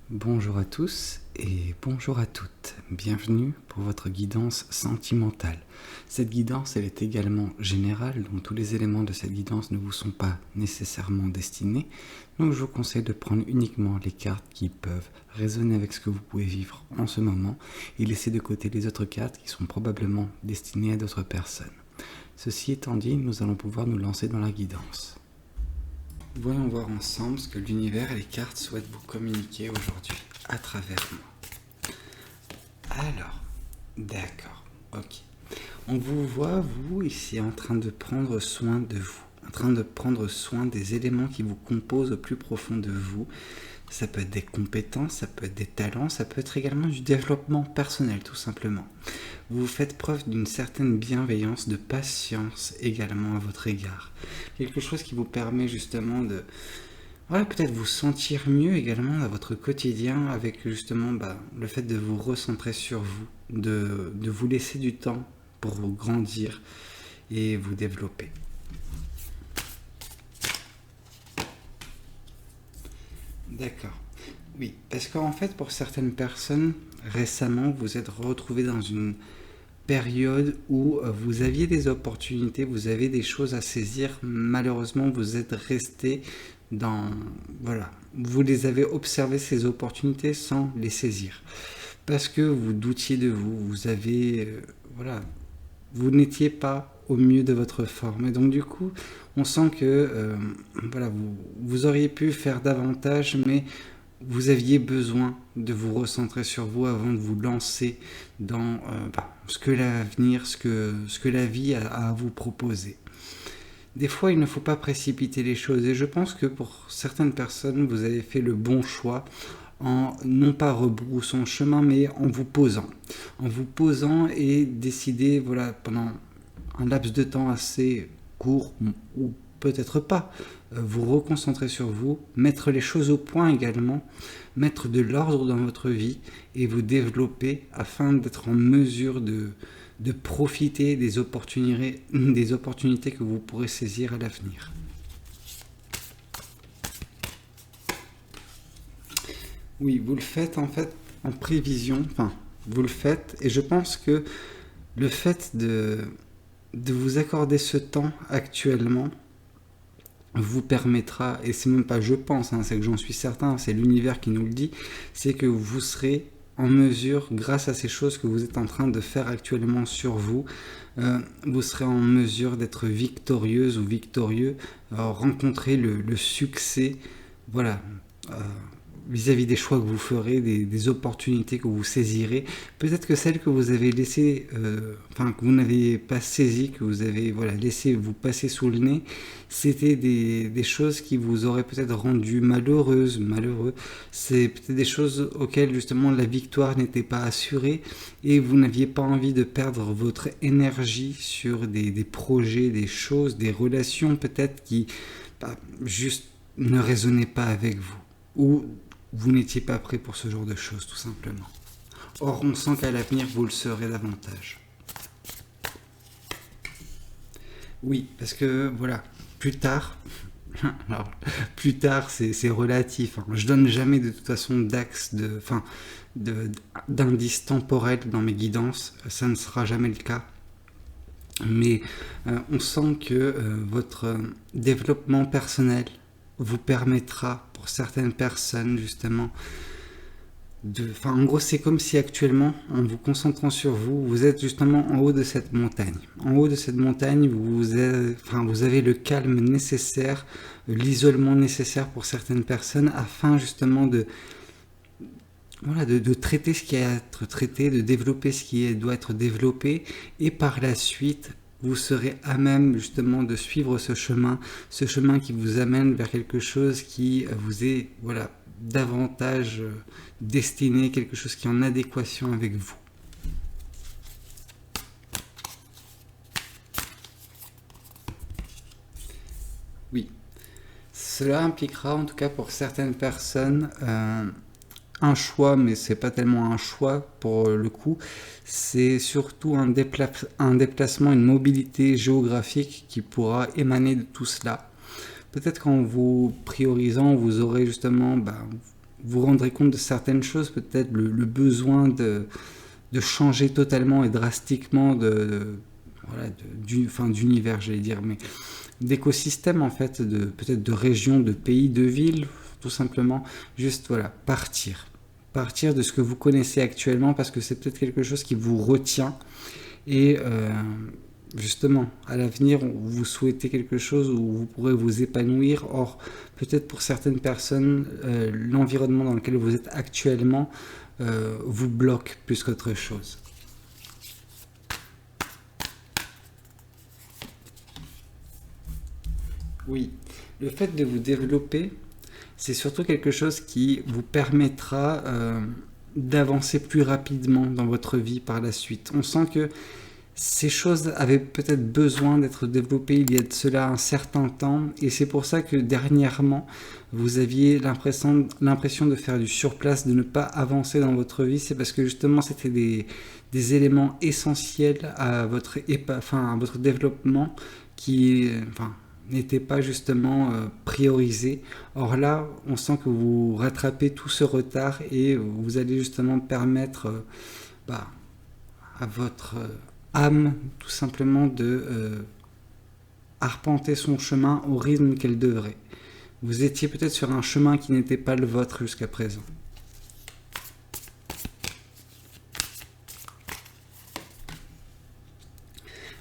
Bonjour à tous et bonjour à toutes. Bienvenue pour votre guidance sentimentale. Cette guidance, elle est également générale, donc tous les éléments de cette guidance ne vous sont pas nécessairement destinés. Donc je vous conseille de prendre uniquement les cartes qui peuvent résonner avec ce que vous pouvez vivre en ce moment et laisser de côté les autres cartes qui sont probablement destinées à d'autres personnes. Ceci étant dit, nous allons pouvoir nous lancer dans la guidance. Voyons voir ensemble ce que l'univers et les cartes souhaitent vous communiquer aujourd'hui à travers moi. Alors, d'accord, ok. On vous voit, vous, ici, en train de prendre soin de vous, en train de prendre soin des éléments qui vous composent au plus profond de vous. Ça peut être des compétences, ça peut être des talents, ça peut être également du développement personnel, tout simplement. Vous faites preuve d'une certaine bienveillance, de patience également à votre égard. Quelque chose qui vous permet justement de, peut-être vous sentir mieux également dans votre quotidien avec justement le fait de vous recentrer sur vous, de vous laisser du temps pour vous grandir et vous développer. D'accord. Oui, parce qu'en fait, pour certaines personnes, récemment, vous êtes retrouvés dans une période où vous aviez des opportunités, vous avez des choses à saisir. Malheureusement, vous êtes resté dans... Voilà, vous les avez observées, ces opportunités, sans les saisir. Parce que vous doutiez de vous, vous avez... vous n'étiez pas au mieux de votre forme. Et donc du coup, on sent que vous auriez pu faire davantage, mais vous aviez besoin de vous recentrer sur vous avant de vous lancer dans ce que l'avenir, ce que la vie a à vous proposer. Des fois, il ne faut pas précipiter les choses. Et je pense que pour certaines personnes, vous avez fait le bon choix en non pas rebroussant chemin, mais en vous posant. En vous posant et décider, pendant un laps de temps assez court, ou peut-être pas, vous reconcentrer sur vous, mettre les choses au point également, mettre de l'ordre dans votre vie et vous développer afin d'être en mesure de profiter des opportunités que vous pourrez saisir à l'avenir. Oui, vous le faites en fait en prévision, vous le faites et je pense que le fait de vous accorder ce temps actuellement vous permettra, et c'est même pas je pense, c'est que j'en suis certain, c'est l'univers qui nous le dit, c'est que vous serez en mesure, grâce à ces choses que vous êtes en train de faire actuellement sur vous, vous serez en mesure d'être victorieuse ou victorieux, rencontrer le succès, vis-à-vis des choix que vous ferez, des opportunités que vous saisirez. Peut-être que celles que vous avez laissées, que vous n'avez pas saisies, que vous avez laissé vous passer sous le nez, c'était des choses qui vous auraient peut-être rendu malheureux. C'est peut-être des choses auxquelles justement la victoire n'était pas assurée et vous n'aviez pas envie de perdre votre énergie sur des projets, des choses, des relations peut-être qui juste ne résonnaient pas avec vous. Ou vous n'étiez pas prêt pour ce genre de choses, tout simplement. Or, on sent qu'à l'avenir, vous le serez davantage. Oui, parce que, plus tard, alors, plus tard, c'est relatif. Je donne jamais, de toute façon, d'axe, d'indice temporel dans mes guidances. Ça ne sera jamais le cas. Mais on sent que votre développement personnel vous permettra, pour certaines personnes justement, en gros c'est comme si actuellement, en vous concentrant sur vous, vous êtes justement en haut de cette montagne. En haut de cette montagne, vous avez le calme nécessaire, l'isolement nécessaire pour certaines personnes, afin justement de traiter ce qui a à être traité, de développer ce qui doit être développé, et par la suite, vous serez à même justement de suivre ce chemin qui vous amène vers quelque chose qui vous est davantage destiné, quelque chose qui est en adéquation avec vous. Oui, cela impliquera en tout cas pour certaines personnes un choix, mais c'est pas tellement un choix pour le coup, c'est surtout un déplacement, une mobilité géographique qui pourra émaner de tout cela. Peut-être qu'en vous priorisant, vous aurez justement vous rendrez compte de certaines choses, peut-être le besoin de changer totalement et drastiquement voilà, d'univers, j'allais dire, mais d'écosystème en fait, peut-être de région, de pays, de ville, tout simplement, juste voilà, partir de ce que vous connaissez actuellement parce que c'est peut-être quelque chose qui vous retient et justement à l'avenir vous souhaitez quelque chose où vous pourrez vous épanouir. Or peut-être pour certaines personnes l'environnement dans lequel vous êtes actuellement vous bloque plus qu'autre chose. Oui, le fait de vous développer, c'est surtout quelque chose qui vous permettra d'avancer plus rapidement dans votre vie par la suite. On sent que ces choses avaient peut-être besoin d'être développées il y a de cela un certain temps, et c'est pour ça que dernièrement, vous aviez l'impression de faire du surplace, de ne pas avancer dans votre vie. C'est parce que justement, c'était des éléments essentiels à votre développement qui n'étaient pas justement priorisés. Or là, on sent que vous rattrapez tout ce retard et vous allez justement permettre à votre âme tout simplement de arpenter son chemin au rythme qu'elle devrait. Vous étiez peut-être sur un chemin qui n'était pas le vôtre jusqu'à présent.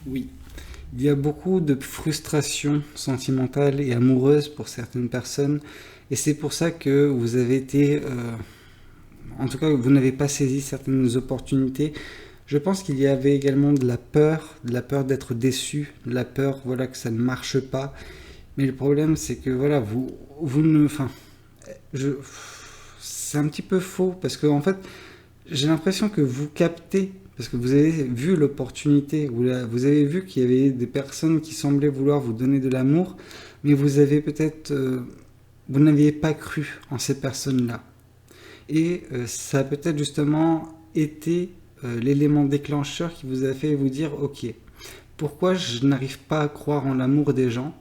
Oui, il y a beaucoup de frustration sentimentale et amoureuse pour certaines personnes, et c'est pour ça que vous avez été, en tout cas, vous n'avez pas saisi certaines opportunités. Je pense qu'il y avait également de la peur d'être déçu, de la peur, voilà, que ça ne marche pas. Mais le problème, c'est que voilà, c'est un petit peu faux parce que en fait, j'ai l'impression que vous captez. Parce que vous avez vu l'opportunité, vous avez vu qu'il y avait des personnes qui semblaient vouloir vous donner de l'amour, mais vous avez peut-être, vous n'aviez pas cru en ces personnes-là. Et ça a peut-être justement été l'élément déclencheur qui vous a fait vous dire, ok, pourquoi je n'arrive pas à croire en l'amour des gens?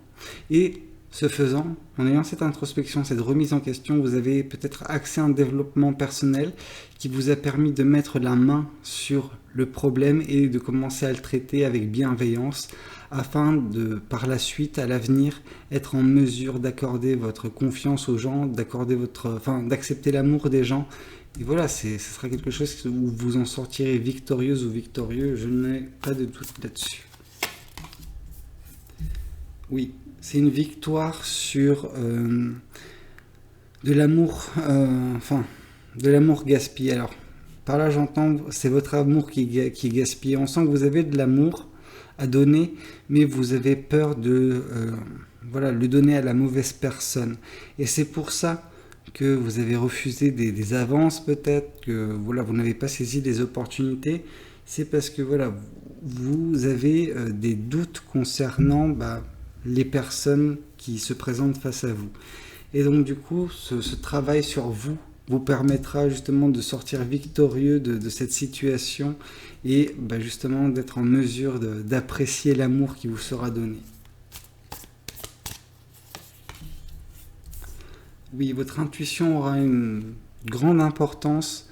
Et ce faisant, en ayant cette introspection, cette remise en question, vous avez peut-être accès à un développement personnel qui vous a permis de mettre la main sur le problème et de commencer à le traiter avec bienveillance afin de, par la suite, à l'avenir, être en mesure d'accorder votre confiance aux gens, d'accepter l'amour des gens. Et voilà, ce sera quelque chose où vous en sortirez victorieuse ou victorieux, je n'ai pas de doute là-dessus. Oui, c'est une victoire sur de l'amour, de l'amour gaspillé. Alors, par là j'entends, c'est votre amour qui est gaspillé. On sent que vous avez de l'amour à donner, mais vous avez peur de le donner à la mauvaise personne. Et c'est pour ça que vous avez refusé des avances peut-être, que voilà, vous n'avez pas saisi des opportunités. C'est parce que voilà, vous avez des doutes concernant les personnes qui se présentent face à vous. Et donc du coup, ce travail sur vous permettra justement de sortir victorieux de cette situation et justement d'être en mesure d'apprécier l'amour qui vous sera donné. Oui, votre intuition aura une grande importance,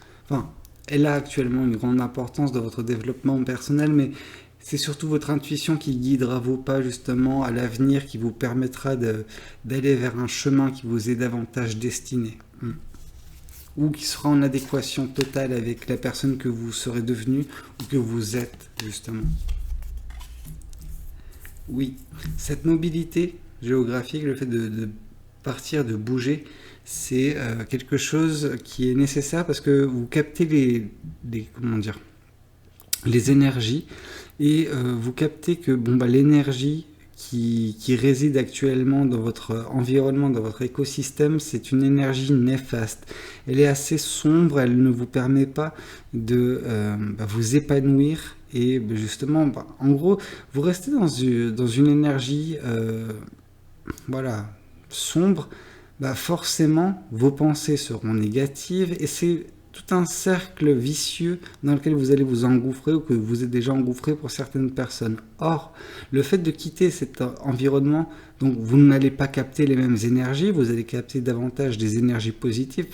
elle a actuellement une grande importance dans votre développement personnel, mais c'est surtout votre intuition qui guidera vos pas justement à l'avenir, qui vous permettra d'aller vers un chemin qui vous est davantage destiné. Ou qui sera en adéquation totale avec la personne que vous serez devenue ou que vous êtes justement. Oui, cette mobilité géographique, le fait de partir, de bouger, c'est quelque chose qui est nécessaire parce que vous captez les énergies et vous captez que l'énergie qui réside actuellement dans votre environnement, dans votre écosystème, c'est une énergie néfaste. Elle est assez sombre, elle ne vous permet pas de vous épanouir et justement, en gros, vous restez dans une énergie sombre. Forcément, vos pensées seront négatives et c'est tout un cercle vicieux dans lequel vous allez vous engouffrer ou que vous êtes déjà engouffré pour certaines personnes. Or, le fait de quitter cet environnement, donc vous n'allez pas capter les mêmes énergies, vous allez capter davantage des énergies positives.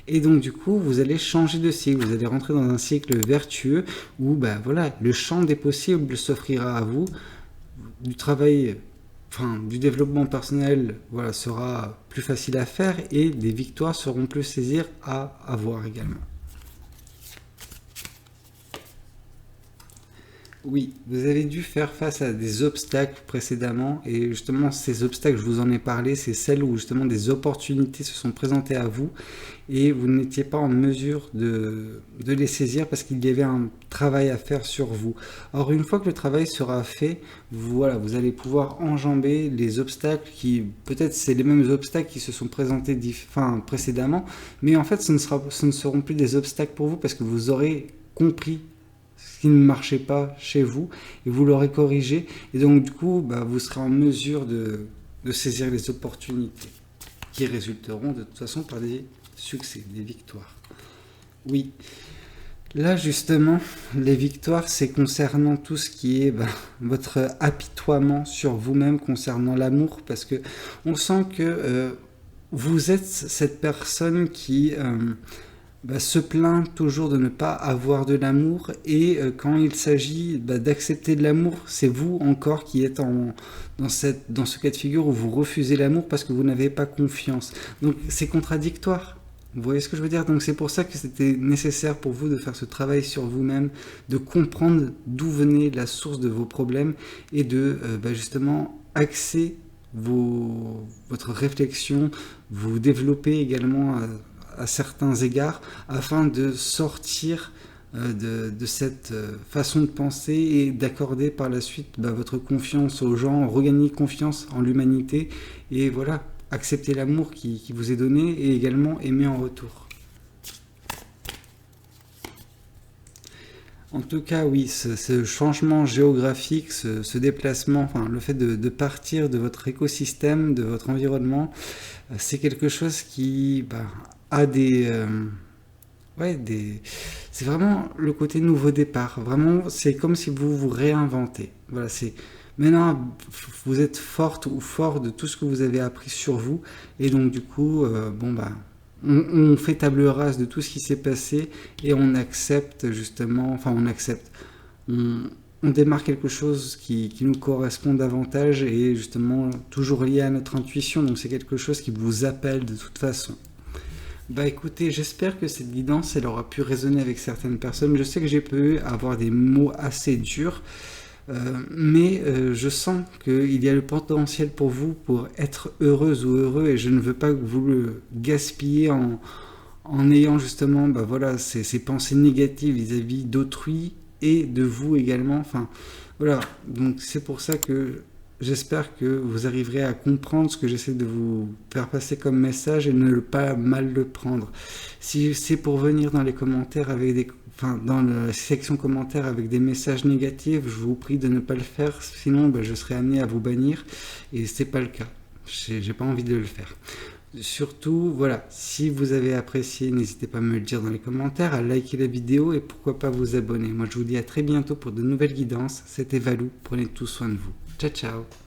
Et donc du coup, vous allez changer de cycle, vous allez rentrer dans un cycle vertueux où bah, voilà, le champ des possibles s'offrira à vous, du travail, enfin du développement personnel voilà, sera plus facile à faire et des victoires seront plus saisir à avoir également. Oui, vous avez dû faire face à des obstacles précédemment et justement ces obstacles, je vous en ai parlé, c'est celles où justement des opportunités se sont présentées à vous et vous n'étiez pas en mesure de les saisir parce qu'il y avait un travail à faire sur vous. Or, une fois que le travail sera fait, voilà, vous allez pouvoir enjamber les obstacles qui, peut-être c'est les mêmes obstacles qui se sont présentés précédemment, mais en fait ce ne seront plus des obstacles pour vous parce que vous aurez compris ce qui ne marchait pas chez vous et vous l'aurez corrigé et donc du coup bah, vous serez en mesure de saisir les opportunités qui résulteront de toute façon par des succès, des victoires. Oui, là justement les victoires c'est concernant tout ce qui est votre apitoiement sur vous-même concernant l'amour parce que on sent que vous êtes cette personne qui se plaint toujours de ne pas avoir de l'amour et quand il s'agit d'accepter de l'amour, c'est vous encore qui êtes dans ce cas de figure où vous refusez l'amour parce que vous n'avez pas confiance. Donc c'est contradictoire. Vous voyez ce que je veux dire? Donc c'est pour ça que c'était nécessaire pour vous de faire ce travail sur vous-même, de comprendre d'où venait la source de vos problèmes et de justement axer votre réflexion, vous développer également à certains égards afin de sortir de cette façon de penser et d'accorder par la suite votre confiance aux gens, regagner confiance en l'humanité et voilà, accepter l'amour qui vous est donné et également aimer en retour. En tout cas, oui, ce changement géographique, ce déplacement, enfin, le fait de partir de votre écosystème, de votre environnement, c'est quelque chose qui a c'est vraiment le côté nouveau départ. Vraiment, c'est comme si vous vous réinventez. Voilà, c'est maintenant vous êtes forte ou fort de tout ce que vous avez appris sur vous, et donc du coup, on fait table rase de tout ce qui s'est passé et on accepte justement, on démarre quelque chose qui nous correspond davantage et justement toujours lié à notre intuition, donc c'est quelque chose qui vous appelle de toute façon. Écoutez, j'espère que cette guidance elle aura pu résonner avec certaines personnes. Je sais que j'ai pu avoir des mots assez durs, mais je sens qu'il y a le potentiel pour vous pour être heureuse ou heureux et je ne veux pas que vous le gaspillez en ayant justement ces pensées négatives vis-à-vis d'autrui et de vous également. Enfin, voilà, donc c'est pour ça que j'espère que vous arriverez à comprendre ce que j'essaie de vous faire passer comme message et ne pas mal le prendre. Si c'est pour venir dans les commentaires dans la section commentaires avec des messages négatifs, je vous prie de ne pas le faire, sinon je serai amené à vous bannir et c'est pas le cas. J'ai pas envie de le faire. Surtout, voilà, si vous avez apprécié, n'hésitez pas à me le dire dans les commentaires, à liker la vidéo et pourquoi pas vous abonner. Moi, je vous dis à très bientôt pour de nouvelles guidances. C'était Valou, prenez tout soin de vous. Ciao, ciao.